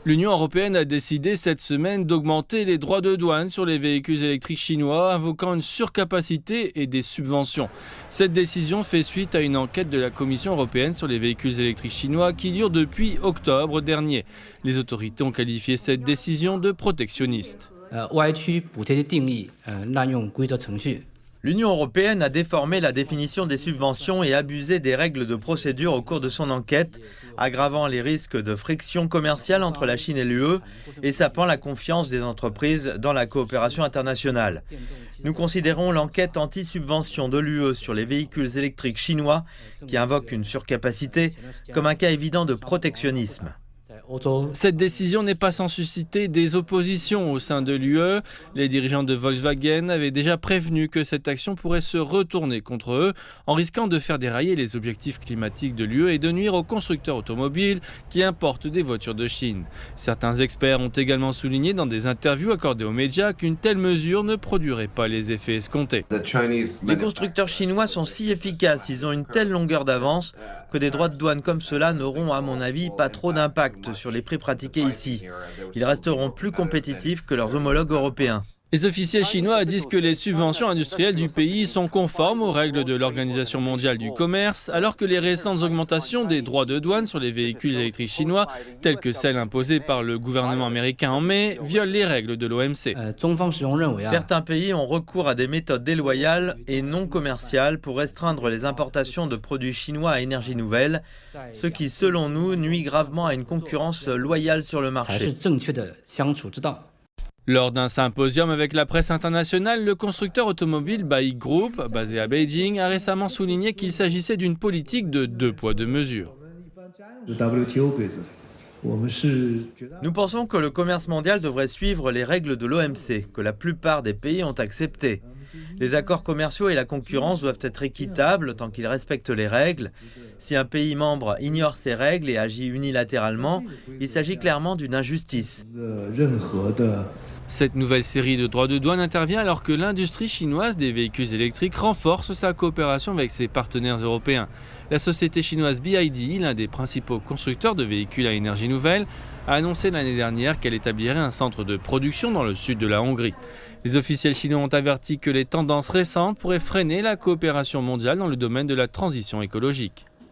L'Union européenne a décidé cette semaine d'augmenter les droits de douane sur les véhicules électriques chinois, invoquant une surcapacité et des subventions. Cette décision fait suite à une enquête de la Commission européenne sur les véhicules électriques chinois qui dure depuis octobre dernier. Les autorités ont qualifié cette décision de protectionniste. L'Union européenne a déformé la définition des subventions et abusé des règles de procédure au cours de son enquête, aggravant les risques de friction commerciale entre la Chine et l'UE et sapant la confiance des entreprises dans la coopération internationale. Nous considérons l'enquête anti-subvention de l'UE sur les véhicules électriques chinois, qui invoque une surcapacité, comme un cas évident de protectionnisme. Cette décision n'est pas sans susciter des oppositions au sein de l'UE. Les dirigeants de Volkswagen avaient déjà prévenu que cette action pourrait se retourner contre eux en risquant de faire dérailler les objectifs climatiques de l'UE et de nuire aux constructeurs automobiles qui importent des voitures de Chine. Certains experts ont également souligné dans des interviews accordées aux médias qu'une telle mesure ne produirait pas les effets escomptés. Les constructeurs chinois sont si efficaces, ils ont une telle longueur d'avance que des droits de douane comme cela n'auront à mon avis pas trop d'impact sur les prix pratiqués ici. Ils resteront plus compétitifs que leurs homologues européens. Les officiels chinois disent que les subventions industrielles du pays sont conformes aux règles de l'Organisation mondiale du commerce, alors que les récentes augmentations des droits de douane sur les véhicules électriques chinois, telles que celles imposées par le gouvernement américain en mai, violent les règles de l'OMC. Certains pays ont recours à des méthodes déloyales et non commerciales pour restreindre les importations de produits chinois à énergie nouvelle, ce qui, selon nous, nuit gravement à une concurrence loyale sur le marché. Lors d'un symposium avec la presse internationale, le constructeur automobile BAIC Group, basé à Beijing, a récemment souligné qu'il s'agissait d'une politique de 2 poids 2 mesures. Nous pensons que le commerce mondial devrait suivre les règles de l'OMC, que la plupart des pays ont acceptées. Les accords commerciaux et la concurrence doivent être équitables tant qu'ils respectent les règles. Si un pays membre ignore ces règles et agit unilatéralement, il s'agit clairement d'une injustice. Cette nouvelle série de droits de douane intervient alors que l'industrie chinoise des véhicules électriques renforce sa coopération avec ses partenaires européens. La société chinoise BYD, l'un des principaux constructeurs de véhicules à énergie nouvelle, a annoncé l'année dernière qu'elle établirait un centre de production dans le sud de la Hongrie. Les officiels chinois ont averti que les tendances récentes pourraient freiner la coopération mondiale dans le domaine de la transition écologique.